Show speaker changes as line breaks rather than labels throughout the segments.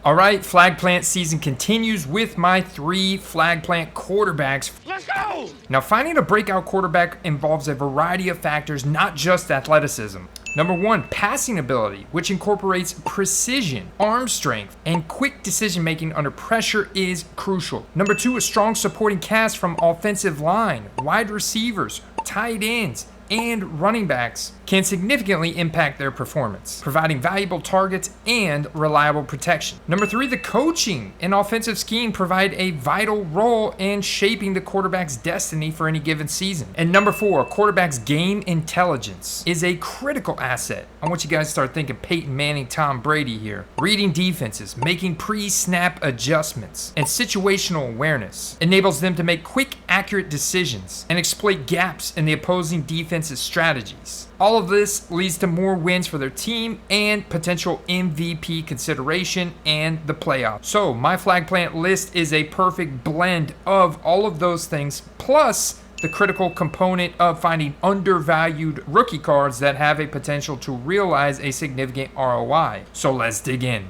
All right, flag plant season continues with my 3 flag plant quarterbacks.
Let's go!
Now, finding a breakout quarterback involves a variety of factors, not just athleticism. Number 1, passing ability, which incorporates precision, arm strength, and quick decision making under pressure is crucial. Number 2, a strong supporting cast from offensive line, wide receivers, tight ends, and running backs can significantly impact their performance, providing valuable targets and reliable protection. Number 3, the coaching and offensive scheme provide a vital role in shaping the quarterback's destiny for any given season. And number 4, a quarterback's game intelligence is a critical asset. I want you guys to start thinking Peyton Manning, Tom Brady here. Reading defenses, making pre-snap adjustments, and situational awareness enables them to make quick, accurate decisions and exploit gaps in the opposing defense's strategies. All of this leads to more wins for their team and potential MVP consideration and the playoffs. So my flag plant list is a perfect blend of all of those things, plus the critical component of finding undervalued rookie cards that have a potential to realize a significant ROI. So let's dig in.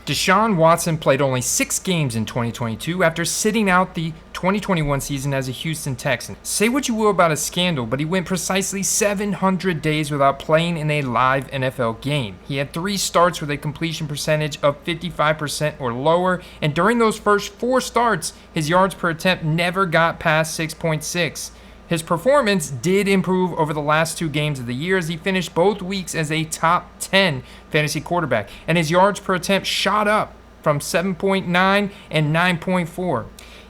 Deshaun Watson played only 6 games in 2022 after sitting out the 2021 season as a Houston Texan. Say what you will about his scandal, but he went precisely 700 days without playing in a live NFL game. He had 3 starts with a completion percentage of 55% or lower, and during those first 4 starts, his yards per attempt never got past 6.6. His performance did improve over the last 2 games of the year as he finished both weeks as a top 10 fantasy quarterback, and his yards per attempt shot up from 7.9 and 9.4.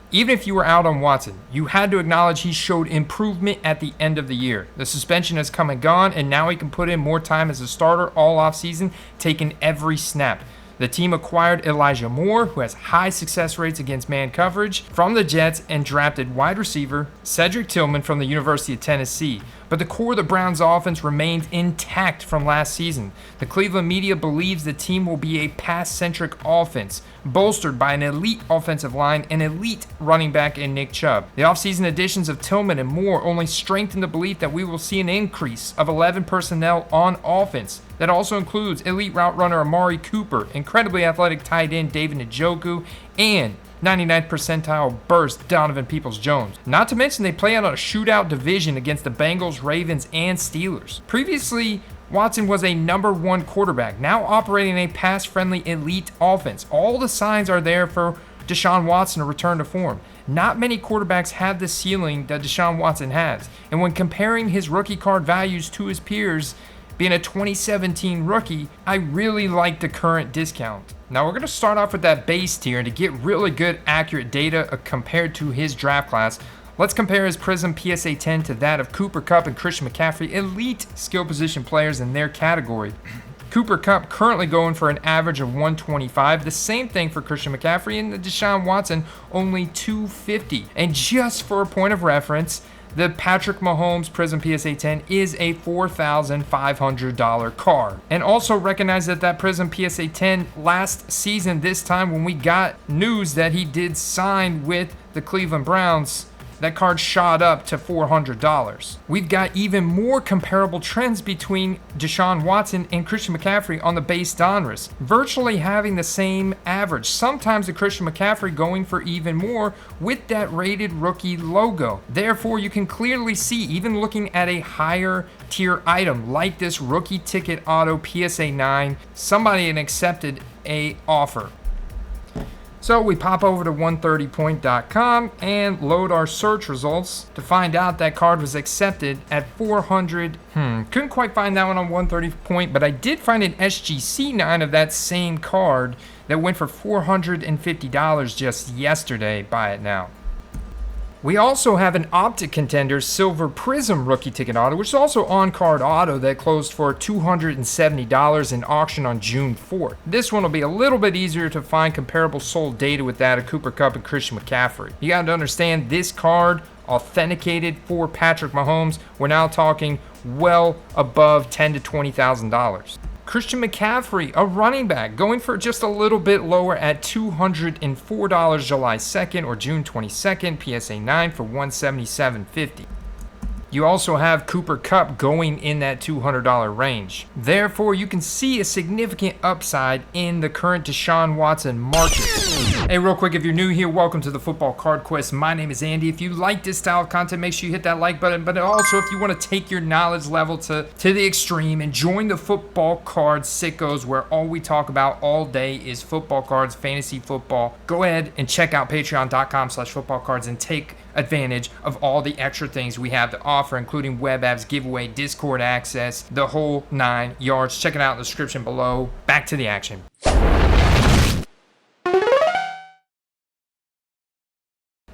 Even if you were out on Watson, you had to acknowledge he showed improvement at the end of the year. The suspension has come and gone, and now he can put in more time as a starter all offseason, taking every snap. The team acquired Elijah Moore, who has high success rates against man coverage, from the Jets, and drafted wide receiver Cedric Tillman from the University of Tennessee. But the core of the Browns' offense remains intact from last season. The Cleveland media believes the team will be a pass-centric offense, bolstered by an elite offensive line and elite running back in Nick Chubb. The offseason additions of Tillman and Moore only strengthen the belief that we will see an increase of 11 personnel on offense. That also includes elite route runner Amari Cooper, incredibly athletic tight end David Njoku, and 99th percentile burst Donovan Peoples-Jones. Not to mention they play out on a shootout division against the Bengals, Ravens, and Steelers. Previously, Watson was a number 1 quarterback, now operating a pass-friendly elite offense. All the signs are there for Deshaun Watson to return to form. Not many quarterbacks have the ceiling that Deshaun Watson has, and when comparing his rookie card values to his peers, being a 2017 rookie, I really like the current discount. Now we're going to start off with that base tier, and to get really good, accurate data compared to his draft class, let's compare his Prism PSA 10 to that of Cooper Kupp and Christian McCaffrey, elite skill position players in their category. Cooper Kupp currently going for an average of 125. The same thing for Christian McCaffrey, and the Deshaun Watson only 250. And just for a point of reference, the Patrick Mahomes Prism PSA 10 is a $4,500 card. And also recognize that Prism PSA 10 last season, this time when we got news that he did sign with the Cleveland Browns, that card shot up to $400. We've got even more comparable trends between Deshaun Watson and Christian McCaffrey on the base Donruss, virtually having the same average. Sometimes the Christian McCaffrey going for even more with that rated rookie logo. Therefore, you can clearly see, even looking at a higher tier item like this rookie ticket auto PSA 9, somebody had accepted a offer. So we pop over to 130point.com and load our search results to find out that card was accepted at 400. Couldn't quite find that one on 130point, but I did find an SGC 9 of that same card that went for $450 just yesterday. Buy it now. We also have an Optic Contender Silver Prism Rookie Ticket Auto, which is also on-card auto, that closed for $270 in auction on June 4th. This one will be a little bit easier to find comparable sold data with that of Cooper Kupp and Christian McCaffrey. You got to understand, this card authenticated for Patrick Mahomes, we're now talking well above $10,000 to $20,000. Christian McCaffrey, a running back, going for just a little bit lower at $204 July 2nd or June 22nd, PSA 9 for $177.50. You also have Cooper Kupp going in that $200 range. Therefore, you can see a significant upside in the current Deshaun Watson market. Hey, real quick, if you're new here, welcome to the Football Card Quest. My name is Andy. If you like this style of content, make sure you hit that like button. But also, if you want to take your knowledge level to the extreme and join the Football Card Sickos, where all we talk about all day is football cards, fantasy football, go ahead and check out patreon.com/footballcards and take advantage of all the extra things we have to offer, including web apps, giveaway, Discord access, the whole 9 yards. Check it out in the description below. Back to the action.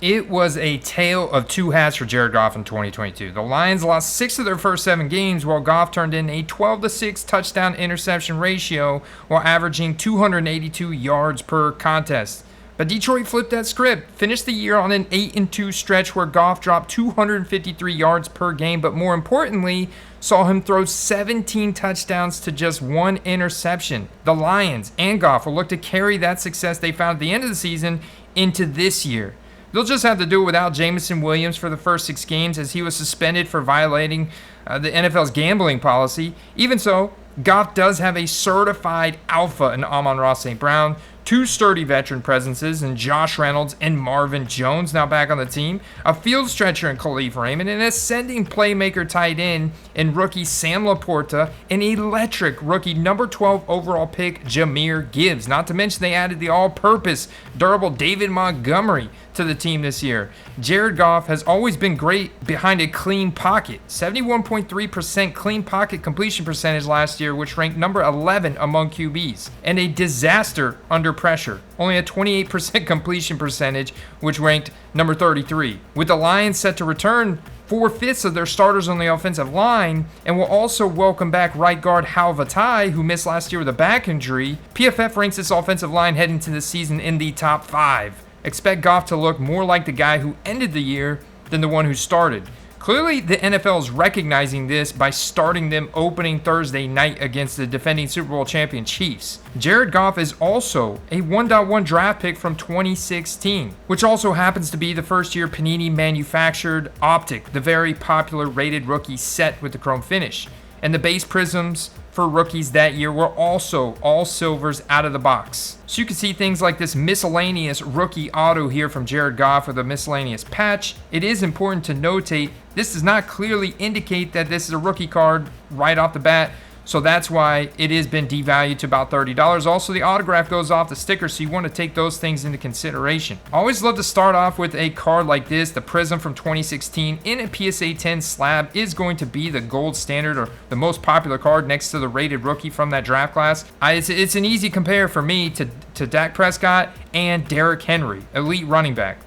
It was a tale of two halves for Jared Goff in 2022. The Lions lost 6 of their first 7 games, while Goff turned in a 12-6 touchdown interception ratio while averaging 282 yards per contest. But Detroit flipped that script, finished the year on an 8-2 stretch where Goff dropped 253 yards per game, but more importantly, saw him throw 17 touchdowns to just 1 interception. The Lions and Goff will look to carry that success they found at the end of the season into this year. They'll just have to do it without Jameson Williams for the first 6 games, as he was suspended for violating the NFL's gambling policy. Even so, Goff does have a certified alpha in Amon-Ra St. Brown, 2 sturdy veteran presences in Josh Reynolds and Marvin Jones now back on the team, a field stretcher in Khalif Raymond, an ascending playmaker tight end in rookie Sam Laporta, an electric rookie number 12 overall pick Jahmyr Gibbs. Not to mention they added the all-purpose durable David Montgomery to the team this year. Jared Goff has always been great behind a clean pocket. 71.3% clean pocket completion percentage last year, which ranked number 11 among QBs, and a disaster under pressure. Only a 28% completion percentage, which ranked number 33. With the Lions set to return 4/5 of their starters on the offensive line, and will also welcome back right guard Hal Vatae, who missed last year with a back injury, PFF ranks this offensive line heading into the season in the top 5. Expect Goff to look more like the guy who ended the year than the one who started. Clearly, the NFL is recognizing this by starting them opening Thursday night against the defending Super Bowl champion Chiefs. Jared Goff is also a 1.1 draft pick from 2016, which also happens to be the first-year Panini manufactured Optic, the very popular rated rookie set with the chrome finish. And the base prisms for rookies that year were also all silvers out of the box. So you can see things like this miscellaneous rookie auto here from Jared Goff with a miscellaneous patch. It is important to notate this does not clearly indicate that this is a rookie card right off the bat. So that's why it has been devalued to about $30. Also, the autograph goes off the sticker, so you want to take those things into consideration. I always love to start off with a card like this. The Prism from 2016 in a PSA 10 slab is going to be the gold standard, or the most popular card next to the rated rookie from that draft class. It's an easy compare for me to Dak Prescott and Derrick Henry, elite running back.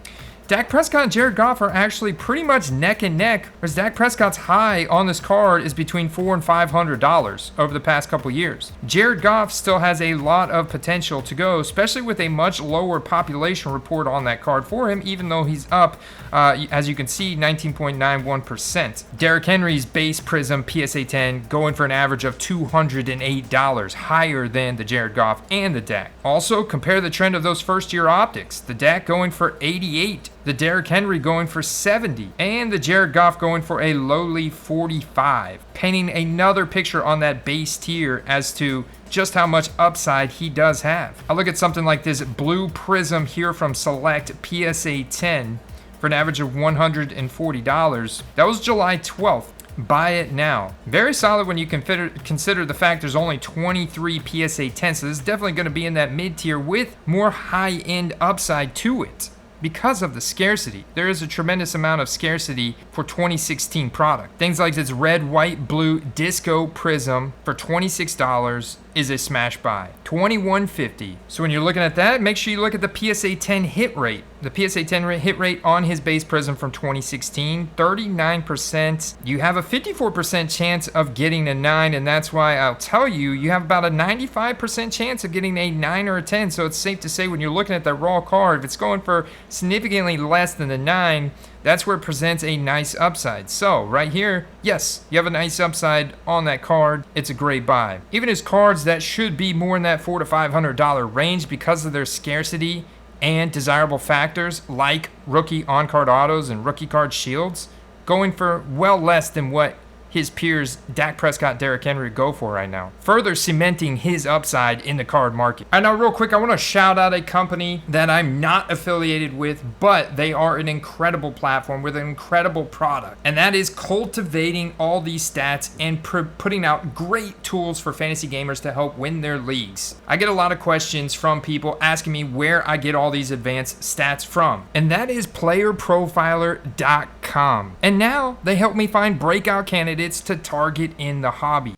Dak Prescott and Jared Goff are actually pretty much neck and neck, whereas Dak Prescott's high on this card is between $400 and $500 over the past couple years. Jared Goff still has a lot of potential to go, especially with a much lower population report on that card for him, even though he's up, as you can see, 19.91%. Derrick Henry's base Prism PSA 10 going for an average of $208, higher than the Jared Goff and the Dak. Also, compare the trend of those first-year optics. The Dak going for 88. The Derrick Henry going for 70, and the Jared Goff going for a lowly 45, painting another picture on that base tier as to just how much upside he does have. I look at something like this blue Prism here from Select PSA 10 for an average of $140. That was July 12th. Buy it now. Very solid when you consider the fact there's only 23 PSA 10, so this is definitely going to be in that mid tier with more high-end upside to it. Because of the scarcity, there is a tremendous amount of scarcity for 2016 product. Things like this red, white, blue Disco Prism for $26 is a smash buy. $21.50. So when you're looking at that, make sure you look at the PSA 10 hit rate. The PSA 10 hit rate on his base Prism from 2016, 39%. You have a 54% chance of getting a 9, and that's why I'll tell you, you have about a 95% chance of getting a 9 or a 10. So it's safe to say when you're looking at that raw card, if it's going for significantly less than the 9, that's where it presents a nice upside. So right here, yes, you have a nice upside on that card. It's a great buy. Even his cards that should be more in that $400 to $500 range because of their scarcity and desirable factors like rookie on-card autos and rookie card shields, going for well less than what his peers Dak Prescott, Derrick Henry go for right now, further cementing his upside in the card market. All right, now real quick, I want to shout out a company that I'm not affiliated with, but they are an incredible platform with an incredible product, and that is cultivating all these stats and putting out great tools for fantasy gamers to help win their leagues. I get a lot of questions from people asking me where I get all these advanced stats from, and that is playerprofiler.com. And now they help me find breakout candidates to target in the hobby.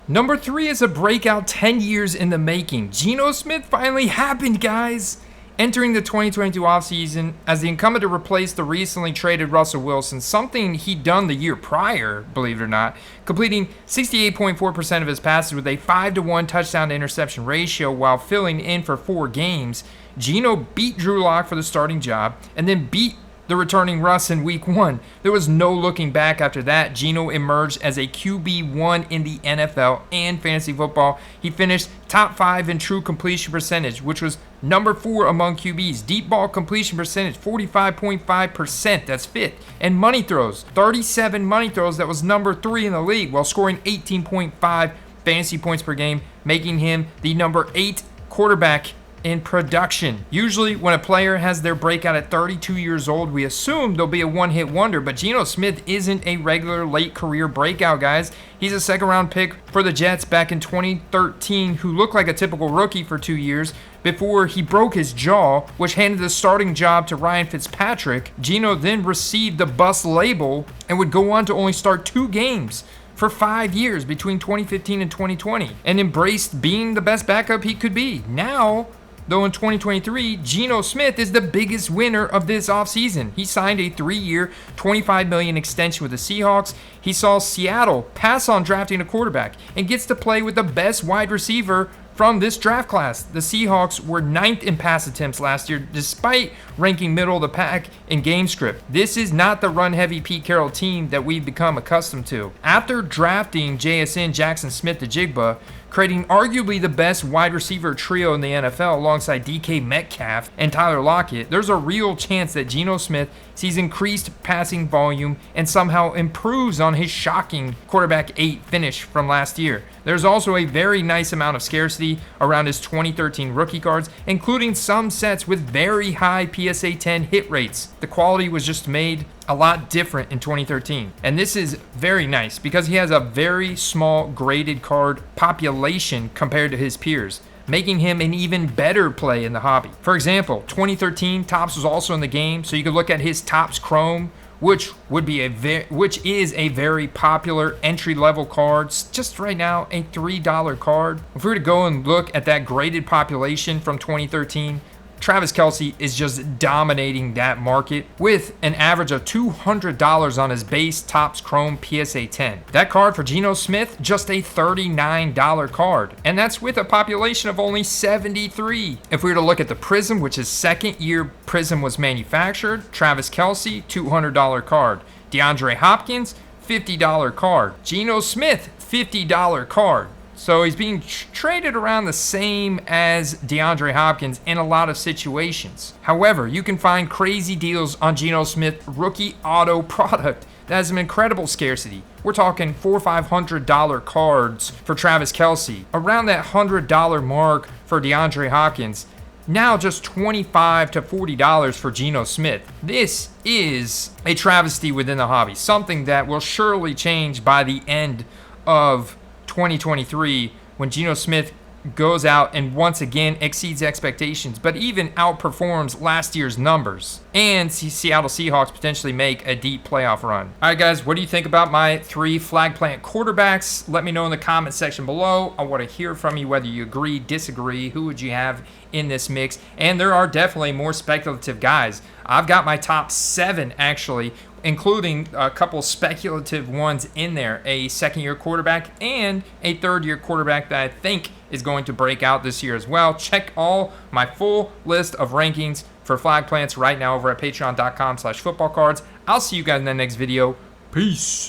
Number 3 is a breakout 10 years in the making. Geno Smith finally happened, guys. Entering the 2022 offseason as the incumbent to replace the recently traded Russell Wilson, something he'd done the year prior, believe it or not, completing 68.4% of his passes with a 5-to-1 touchdown to interception ratio while filling in for 4 games. Geno beat Drew Lock for the starting job and then beat the returning Russ in week 1. There was no looking back after that. Geno emerged as a QB1 in the NFL and fantasy football. He finished top 5 in true completion percentage, which was number 4 among QBs. Deep ball completion percentage, 45.5%, that's 5th. And money throws, 37 money throws, that was number 3 in the league, while scoring 18.5 fantasy points per game, making him the number 8 quarterback in production. Usually when a player has their breakout at 32 years old, we assume they'll be a one-hit wonder, but Geno Smith isn't a regular late career breakout, guys. He's a second-round pick for the Jets back in 2013 who looked like a typical rookie for 2 years before he broke his jaw, which handed the starting job to Ryan Fitzpatrick. Geno then received the bust label and would go on to only start 2 games for 5 years between 2015 and 2020 and embraced being the best backup he could be. Now, though in 2023, Geno Smith is the biggest winner of this offseason. He signed a 3-year, $25 million extension with the Seahawks. He saw Seattle pass on drafting a quarterback and gets to play with the best wide receiver from this draft class. The Seahawks were 9th in pass attempts last year, despite ranking middle of the pack in game script. This is not the run-heavy Pete Carroll team that we've become accustomed to. After drafting JSN, Jackson Smith-Njigba, creating arguably the best wide receiver trio in the NFL alongside DK Metcalf and Tyler Lockett, there's a real chance that Geno Smith sees increased passing volume and somehow improves on his shocking quarterback 8 finish from last year. There's also a very nice amount of scarcity around his 2013 rookie cards, including some sets with very high PSA 10 hit rates. The quality was just made a lot different in 2013. And this is very nice because he has a very small graded card population compared to his peers, making him an even better play in the hobby. For example, 2013 Topps was also in the game, so you could look at his Topps Chrome, which is a very popular entry-level card. Just right now, a $3 card. If we were to go and look at that graded population from 2013, Travis Kelce is just dominating that market with an average of $200 on his base Topps Chrome PSA 10. That card for Geno Smith, just a $39 card, and that's with a population of only 73. If we were to look at the Prism, which is second year Prism was manufactured, Travis Kelce, $200 card. DeAndre Hopkins, $50 card. Geno Smith, $50 card. So he's being traded around the same as DeAndre Hopkins in a lot of situations. However, you can find crazy deals on Geno Smith rookie auto product that has an incredible scarcity. We're talking $400 or $500 cards for Travis Kelce, around that $100 mark for DeAndre Hopkins. Now just $25 to $40 for Geno Smith. This is a travesty within the hobby, something that will surely change by the end of 2023 when Geno Smith goes out and once again exceeds expectations, but even outperforms last year's numbers, and Seattle Seahawks potentially make a deep playoff run. All right, guys, what do you think about my 3 flag plant quarterbacks? Let me know in the comment section below. I want to hear from you whether you agree, disagree, who would you have in this mix, and there are definitely more speculative guys. I've got my top 7 actually, including a couple speculative ones in there, a second-year quarterback and a third-year quarterback that I think is going to break out this year as well. Check all my full list of rankings for flag plants right now over at patreon.com/footballcards. I'll see you guys in the next video. Peace.